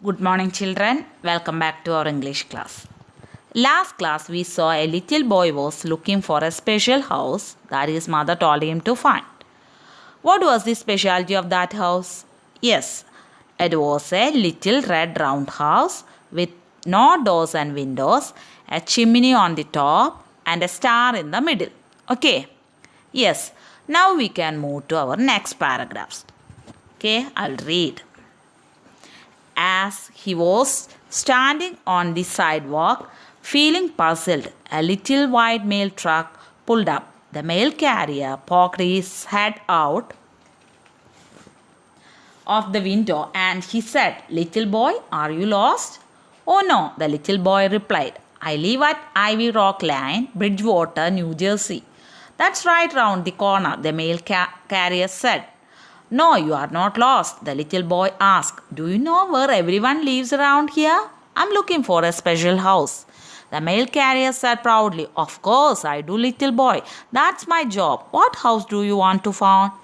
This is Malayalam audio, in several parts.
Good morning, children. Welcome back to our English class. Last class, we saw a little boy was looking for a special house that his mother told him to find. What was the specialty of that house? Yes, it was a little red round house with no doors and windows, a chimney on the top, and a star in the middle. Okay. Yes. Now we can move to our next paragraphs. Okay, I'll read. As he was standing on the sidewalk, feeling puzzled, a little white mail truck pulled up. The mail carrier poked his head out of the window and he said, "Little boy, are you lost?" "Oh no," the little boy replied. "I live at Ivy Rock Lane, Bridgewater, New Jersey." "That's right round the corner," the mail carrier said. "No, you are not lost," the little boy asked. "Do you know where everyone lives around here? I'm looking for a special house." The mail carrier said proudly, "Of course I do, little boy. That's my job. What house do you want to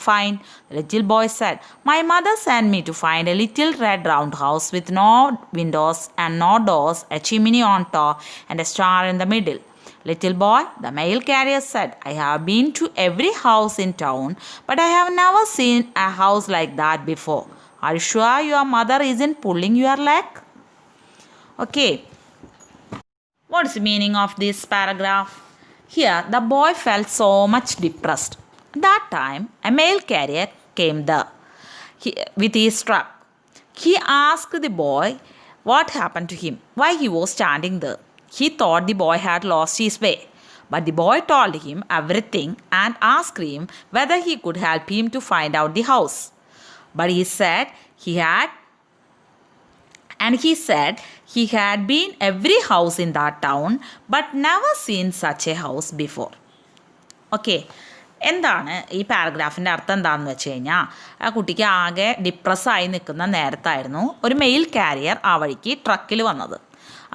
find?" The little boy said, "My mother sent me to find a little red round house with no windows and no doors, a chimney on top, and a star in the middle." "Little boy," the mail carrier said, "I have been to every house in town, but I have never seen a house like that before. Are you sure your mother isn't pulling your leg?" Okay. What's the meaning of this paragraph? Here, the boy felt so much depressed. That time, a mail carrier came there with his truck. He asked the boy what happened to him, why he was standing there. He thought the boy had lost his way. But the boy told him everything and asked him whether he could help him to find out the house. But he said he had been every house in that town but never seen such a house before. Okay. എന്താണ് ഈ പാരഗ്രാഫിൻ്റെ അർത്ഥം എന്താണെന്ന് വെച്ച് കഴിഞ്ഞാൽ ആ കുട്ടിക്ക് ആകെ ഡിപ്രസ്സായി നിൽക്കുന്ന നേരത്തായിരുന്നു ഒരു മെയിൽ കാരിയർ ആ വഴിക്ക് ട്രക്കിൽ വന്നത്.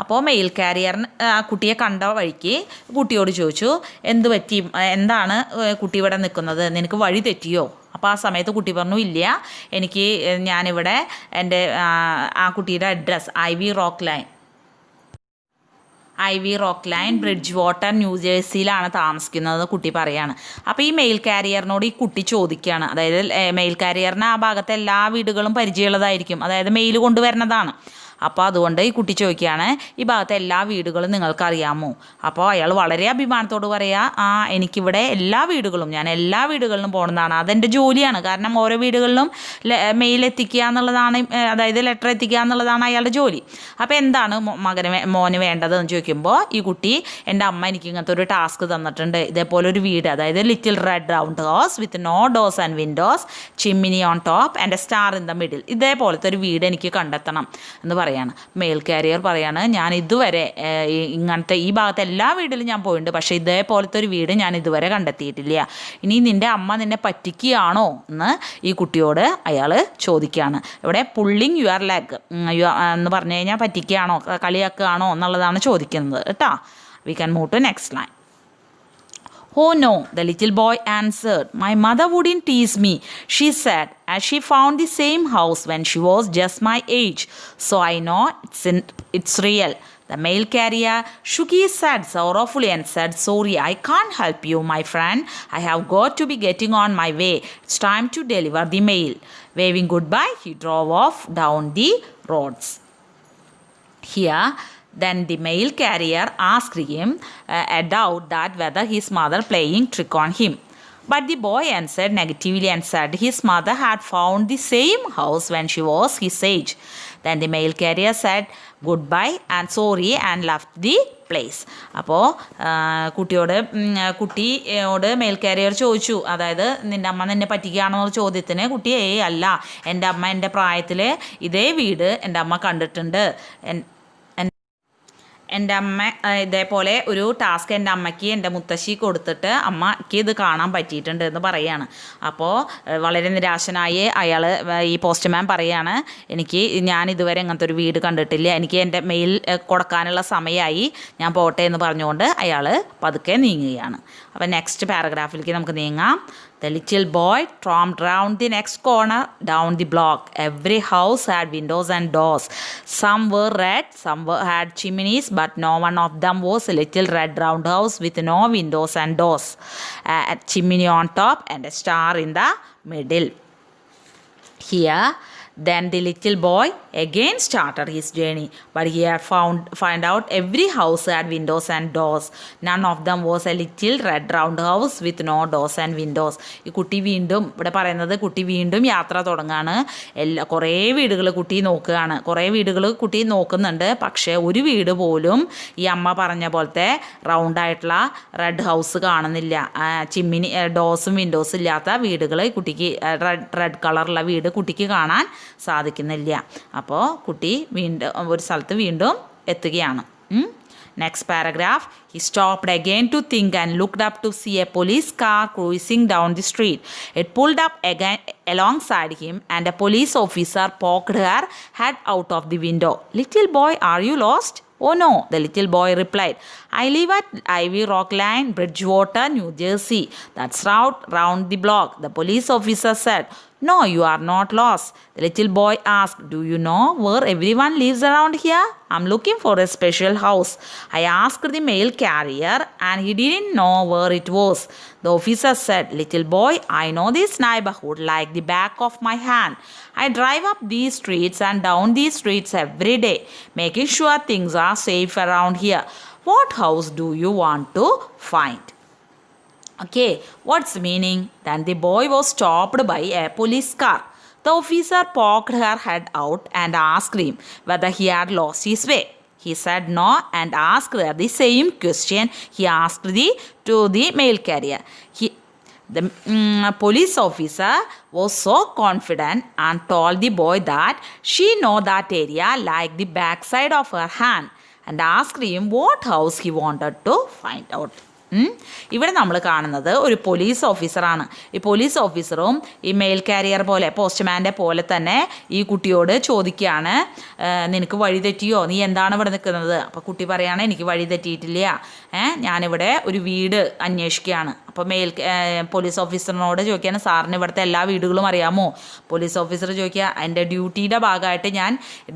അപ്പോൾ മെയിൽ കാരിയറിന് കുട്ടിയെ കണ്ട വഴിക്ക് കുട്ടിയോട് ചോദിച്ചു, "എന്ത് പറ്റി, എന്താണ് കുട്ടി ഇവിടെ നിൽക്കുന്നത്, നിനക്ക് വഴി തെറ്റിയോ?" അപ്പോൾ ആ സമയത്ത് കുട്ടി പറഞ്ഞു, "ഇല്ല, ഞാനിവിടെ എൻ്റെ ആ കുട്ടിയുടെ address Ivy Rock Lane Bridgewater New ജേഴ്സിയിലാണ് താമസിക്കുന്നത് കുട്ടി പറയാണ്. അപ്പോൾ ഈ മെയിൽ കാരിയറിനോട് ഈ കുട്ടി ചോദിക്കുകയാണ്, അതായത് മെയിൽ കാരിയറിന് ആ ഭാഗത്തെ എല്ലാ വീടുകളും പരിചയമുള്ളതായിരിക്കും, അതായത് മെയിൽ കൊണ്ടുവരുന്നതാണ്. അപ്പോൾ അതുകൊണ്ട് ഈ കുട്ടി ചോദിക്കുകയാണ്, "ഈ ഭാഗത്തെ എല്ലാ വീടുകളും നിങ്ങൾക്കറിയാമോ?" അപ്പോൾ അയാൾ വളരെ അഭിമാനത്തോട് പറയുക, എനിക്കിവിടെ ഞാൻ എല്ലാ വീടുകളിലും പോകുന്നതാണ്, അതെൻ്റെ ജോലിയാണ്. കാരണം ഓരോ വീടുകളിലും മെയിൽ എത്തിക്കുക എന്നുള്ളതാണ്, അതായത് ലെറ്റർ എത്തിക്കുക എന്നുള്ളതാണ് അയാളുടെ ജോലി. അപ്പോൾ എന്താണ് മോന് വേണ്ടതെന്ന് ചോദിക്കുമ്പോൾ ഈ കുട്ടി, "എൻ്റെ അമ്മ എനിക്ക് ഇങ്ങനത്തെ ഒരു ടാസ്ക് തന്നിട്ടുണ്ട്, ഇതേപോലെ ഒരു വീട്, അതായത് little red round house with no doors and windows, chimney on top and a star in the middle, ഇതേപോലത്തെ ഒരു വീട് എനിക്ക് കണ്ടെത്തണം" എന്ന് പറയാണ്. മെയിൽ കാരിയർ പറയാണ്, "ഞാൻ ഇതുവരെ ഇങ്ങനത്തെ ഈ ഭാഗത്തെ എല്ലാ വീട്ടിലും ഞാൻ പോയിട്ടുണ്ട്, പക്ഷേ ഇതേപോലത്തെ ഒരു വീട് ഞാൻ ഇതുവരെ കണ്ടെത്തിയിട്ടില്ല. ഇനി നിൻ്റെ അമ്മ നിന്നെ പറ്റിക്കുകയാണോ എന്ന് ഈ കുട്ടിയോട് അയാൾ ചോദിക്കുകയാണ്. ഇവിടെ പുള്ളിങ് യുവർ ലെഗ് എന്ന് പറഞ്ഞു കഴിഞ്ഞാൽ പറ്റിക്കുകയാണോ, കളിയാക്കുകയാണോ എന്നുള്ളതാണ് ചോദിക്കുന്നത് കേട്ടോ. We can move to next line. "Oh no," the little boy answered. "My mother wouldn't tease me," she said, "as she found the same house when she was just my age. So I know it's real." The mail carrier shook his head sorrowfully and said, "Sorry, I can't help you, my friend. I have got to be getting on my way. It's time to deliver the mail." Waving goodbye, he drove off down the roads. Here, then the mail carrier asked him a doubt that whether his mother playing trick on him. But the boy answered negatively and said his mother had found the same house when she was his age. Then the mail carrier said goodbye and sorry and left the place. അപ്പോൾ കുട്ടിയോട് മെയിൽ കാരിയർ ചോദിച്ചു, അതായത് നിൻ്റെ അമ്മ നിന്നെ പറ്റിക്കുകയാണോ എന്ന ചോദ്യത്തിന് കുട്ടി, അല്ല, എൻ്റെ അമ്മ എൻ്റെ പ്രായത്തിൽ ഇതേ വീട് എൻ്റെ അമ്മ കണ്ടിട്ടുണ്ട്. എൻ്റെ അമ്മ ഇതേപോലെ ഒരു ടാസ്ക് എൻ്റെ അമ്മയ്ക്ക് എൻ്റെ മുത്തശ്ശി കൊടുത്തിട്ട് അമ്മയ്ക്ക് ഇത് കാണാൻ പറ്റിയിട്ടുണ്ട് എന്ന് പറയുകയാണ്. അപ്പോൾ വളരെ നിരാശനായി അയാൾ, ഈ പോസ്റ്റ്മാൻ പറയുകയാണ്, ഞാൻ ഇതുവരെ ഇങ്ങനത്തെ ഒരു വീട് കണ്ടിട്ടില്ല, എനിക്ക് എൻ്റെ മെയിൽ കൊടുക്കാനുള്ള സമയമായി, ഞാൻ പോട്ടെ എന്ന് പറഞ്ഞുകൊണ്ട് അയാൾ പതുക്കെ നീങ്ങുകയാണ്. അപ്പോൾ നെക്സ്റ്റ് പാരഗ്രാഫിലേക്ക് നമുക്ക് നീങ്ങാം. The little boy tromped round the next corner down the block. Every house had windows and doors. Some were red, had chimneys, but no one of them was a little red round house with no windows and doors. A chimney on top and a star in the middle. Here, then the little boy again started his journey, but he had found out every house had windows and doors. None of them was a little red round house with no doors and windows. ഈ കുട്ടി വീണ്ടും ഇവിടെ പറയുന്നത് കുട്ടി വീണ്ടും യാത്ര തുടങ്ങാണ്. കുറേ വീടുകൾ കുട്ടി നോക്കുകയാണ്. കുറേ വീടുകൾ കുട്ടി നോക്കുന്നുണ്ട്. പക്ഷേ ഒരു വീട് പോലും ഈ അമ്മ പറഞ്ഞ പോലത്തെ റൗണ്ടായിട്ടുള്ള റെഡ് ഹൗസ് കാണുന്നില്ല. ചിമ്മിനി ഡോസും വിൻഡോസും ഇല്ലാത്ത വീടുകൾ കുട്ടിക്ക് റെഡ് കളറുള്ള വീട് കുട്ടിക്ക് കാണാൻ സാധിക്കുന്നില്ല. അപ്പോൾ കുട്ടി വീണ്ടും ഒരു സ്ഥലത്ത് വീണ്ടും എത്തുകയാണ്. Next paragraph. He stopped again to think and looked up to see a police car cruising down the street. It pulled up again alongside him and a police officer poked her head out of the window. "Little boy, are you lost?" "Oh no," the little boy replied. "I live at Ivy Rock Line, Bridgewater, New Jersey. That's round the block," the police officer said. "No, you are not lost," the little boy asked. "Do you know where everyone lives around here? I'm looking for a special house. I asked the mail carrier and he didn't know where it was." The officer said, "Little boy, I know this neighborhood like the back of my hand. I drive up these streets and down these streets every day, making sure things are safe around here. What house do you want to find?" Okay, what's the meaning? Then the boy was stopped by a police car. The officer poked her head out and asked him whether he had lost his way. He said no and asked her the same question he asked to the mail carrier. The police officer was so confident and told the boy that she know that area like the backside of her hand and asked him what house he wanted to find out. ഇവിടെ നമ്മൾ കാണുന്നത് ഒരു പോലീസ് ഓഫീസറാണ്. ഈ പോലീസ് ഓഫീസറും ഈ മെയിൽ കാരിയർ പോലെ പോസ്റ്റ്മാൻ്റെ പോലെ തന്നെ ഈ കുട്ടിയോട് ചോദിക്കുകയാണ്, നിനക്ക് വഴി തെറ്റിയോ, നീ എന്താണ് ഇവിടെ നിൽക്കുന്നത്? അപ്പോൾ കുട്ടി പറയുകയാണ്, എനിക്ക് വഴി തെറ്റിയിട്ടില്ല, ഞാനിവിടെ ഒരു വീട് അന്വേഷിക്കുകയാണ്. അപ്പോൾ പോലീസ് ഓഫീസറിനോട് ചോദിക്കുകയാണ്, സാറിന് ഇവിടുത്തെ എല്ലാ വീടുകളും അറിയാമോ? പോലീസ് ഓഫീസർ ചോദിക്കുക, എൻ്റെ ഡ്യൂട്ടിയുടെ ഭാഗമായിട്ട് ഞാൻ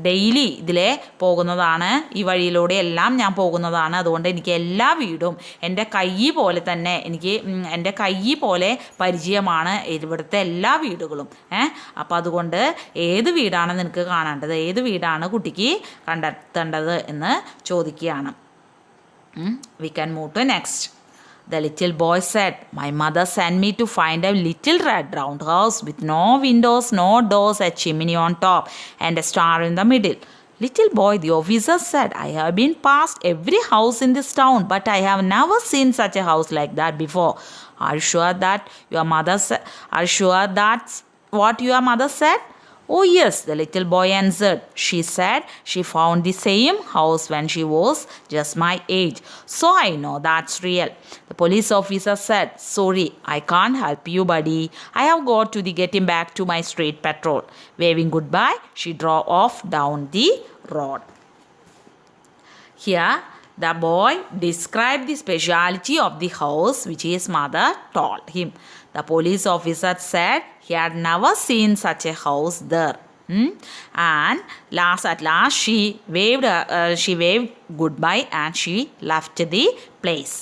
ഡെയിലി ഇതിലെ പോകുന്നതാണ്, ഈ വഴിയിലൂടെ എല്ലാം ഞാൻ പോകുന്നതാണ്, അതുകൊണ്ട് എനിക്ക് എല്ലാ വീടും എൻ്റെ കൈ പോലെ തന്നെ എൻ്റെ കൈ പോലെ പരിചയമാണ് ഇവിടുത്തെ എല്ലാ വീടുകളും. അപ്പോൾ അതുകൊണ്ട് ഏത് വീടാണ് നിനക്ക് കാണേണ്ടത്, ഏത് വീടാണ് കുട്ടിക്ക് കണ്ടെത്തേണ്ടത് എന്ന് ചോദിക്കുകയാണ്. We can move to next. The little boy said, "My mother sent me to find a little red round house with no windows, no doors, a chimney on top, and a star in the middle." "Little boy," the officer said, "I have been past every house in this town, but I have never seen such a house like that before. Are you sure that's what your mother said?" "Oh yes," the little boy answered. "She said she found the same house when she was just my age, so I know that's real." The police officer said, "Sorry, I can't help you, buddy. I have got to getting back to my street patrol." Waving goodbye, she drove off down the road. Here, the boy described the speciality of the house which his mother told him. The police officer said he had never seen such a house there. And at last she waved goodbye and she left the place.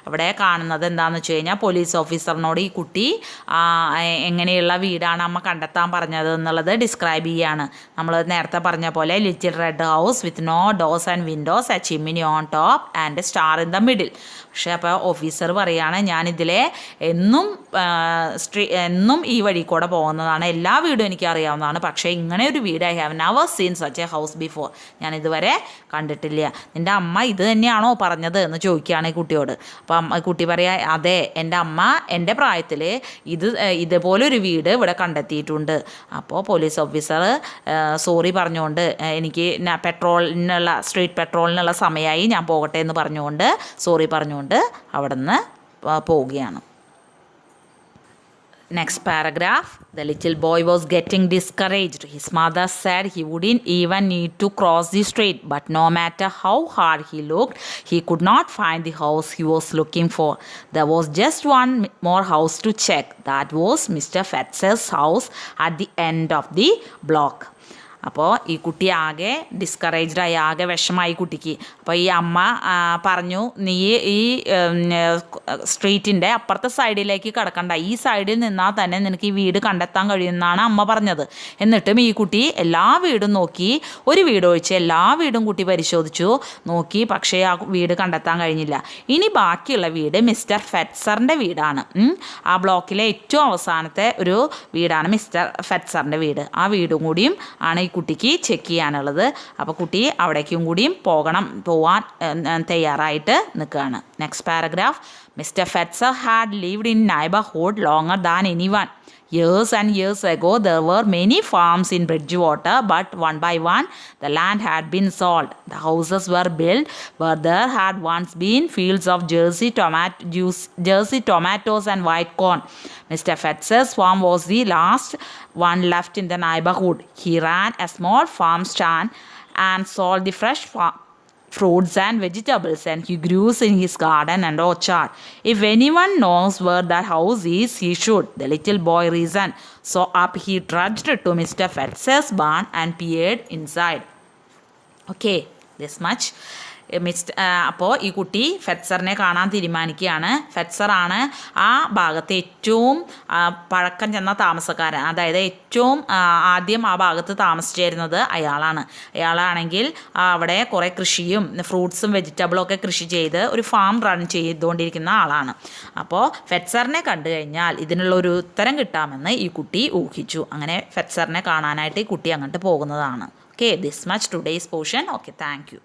അവിടെ കാണുന്നത് എന്താണെന്ന് വെച്ച് കഴിഞ്ഞാൽ പോലീസ് ഓഫീസറിനോട് ഈ കുട്ടി എങ്ങനെയുള്ള വീടാണ് അമ്മ കണ്ടെത്താൻ പറഞ്ഞത് എന്നുള്ളത് ഡിസ്ക്രൈബ് ചെയ്യുകയാണ്. നമ്മൾ നേരത്തെ പറഞ്ഞ പോലെ little red house with no doors and windows, a chimney on top and star in the middle. പക്ഷേ അപ്പോൾ ഓഫീസർ പറയുകയാണ്, ഞാനിതിലെ എന്നും ഈ വഴി കൂടെ പോകുന്നതാണ്, എല്ലാ വീടും എനിക്ക് അറിയാവുന്നതാണ്, പക്ഷേ ഇങ്ങനെ ഒരു വീട് I have never seen such A house before, ഞാനിതുവരെ കണ്ടിട്ടില്ല. നിൻ്റെ അമ്മ ഇത് തന്നെയാണോ പറഞ്ഞത് എന്ന് ചോദിക്കുകയാണ് ഈ കുട്ടിയോട്. അപ്പം കുട്ടി പറയാ, അതെ, എൻ്റെ അമ്മ എൻ്റെ പ്രായത്തിൽ ഇതുപോലൊരു വീട് ഇവിടെ കണ്ടെത്തിയിട്ടുണ്ട്. അപ്പോൾ പോലീസ് ഓഫീസർ സോറി പറഞ്ഞുകൊണ്ട്, എനിക്ക് സ്ട്രീറ്റ് പെട്രോളിനുള്ള സമയമായി, ഞാൻ പോകട്ടെ എന്ന് പറഞ്ഞുകൊണ്ട് സോറി പറഞ്ഞുകൊണ്ട് അവിടെ നിന്ന് പോവുകയാണ്. Next paragraph. The little boy was getting discouraged. His mother said he wouldn't even need to cross the street, but no matter how hard he looked, he could not find the house he was looking for. There was just one more house to check. That was Mr. Fetzer's house at the end of the block. അപ്പോൾ ഈ കുട്ടി ആകെ ഡിസ്കറേജ്ഡായി, ആകെ വിഷമായി കുട്ടിക്ക്. അപ്പോൾ ഈ അമ്മ പറഞ്ഞു, നീ ഈ സ്ട്രീറ്റിൻ്റെ അപ്പുറത്തെ സൈഡിലേക്ക് കിടക്കണ്ട, ഈ സൈഡിൽ നിന്നാൽ തന്നെ നിനക്ക് ഈ വീട് കണ്ടെത്താൻ കഴിയുമെന്നാണ് അമ്മ പറഞ്ഞത്. എന്നിട്ടും ഈ കുട്ടി എല്ലാ വീടും നോക്കി, ഒരു വീട് ഒഴിച്ച് എല്ലാ വീടും കുട്ടി പരിശോധിച്ചു നോക്കി, പക്ഷേ ആ വീട് കണ്ടെത്താൻ കഴിഞ്ഞില്ല. ഇനി ബാക്കിയുള്ള വീട് മിസ്റ്റർ ഫെറ്റ്സറിൻ്റെ വീടാണ്. ആ ബ്ലോക്കിലെ ഏറ്റവും അവസാനത്തെ ഒരു വീടാണ് മിസ്റ്റർ ഫെറ്റ്സറിൻ്റെ വീട്. ആ വീടും കൂടിയും ആണ് ഈ കുട്ടിക്ക് ചെക്ക് ചെയ്യാനുള്ളത്. അപ്പോൾ കുട്ടി അവിടേക്കും കൂടിയും പോവാൻ തയ്യാറായിട്ട് നിൽക്കുകയാണ്. Next paragraph. Mister Fetzer had lived in neighborhood longer than anyone. Years and years ago, there were many farms in Bridgewater, but one by one, the land had been sold. The houses were built where there had once been fields of Jersey tomatoes and white corn. Mr. Fetzer's farm was the last one left in the neighborhood. He ran a small farm stand and sold the fresh fruits and vegetables, and he grew in his garden and orchard. If anyone knows where that house is, he should, the little boy reasoned. So up he trudged to Mr. Fetzer's barn and peered inside. Okay, this much. അപ്പോൾ ഈ കുട്ടി ഫെറ്റ്സറിനെ കാണാൻ തീരുമാനിക്കുകയാണ്. ഫെറ്റ്സറാണ് ആ ഭാഗത്തെ ഏറ്റവും പഴക്കം ചെന്ന താമസക്കാരൻ. അതായത് ഏറ്റവും ആദ്യം ആ ഭാഗത്ത് താമസിച്ചിരുന്നത് അയാളാണെങ്കിൽ അവിടെ കുറേ കൃഷിയും ഫ്രൂട്ട്സും വെജിറ്റബിളും ഒക്കെ കൃഷി ചെയ്ത് ഒരു ഫാം റൺ ചെയ്തുകൊണ്ടിരിക്കുന്ന ആളാണ്. അപ്പോൾ ഫെറ്റ്സറിനെ കണ്ടു കഴിഞ്ഞാൽ ഇതിനുള്ള ഒരു ഉത്തരം കിട്ടാമെന്ന് ഈ കുട്ടി ഊഹിച്ചു. അങ്ങനെ ഫെറ്റ്സറിനെ കാണാനായിട്ട് ഈ കുട്ടി അങ്ങോട്ട് പോകുന്നതാണ്. Okay, this much today's portion. Okay, thank you.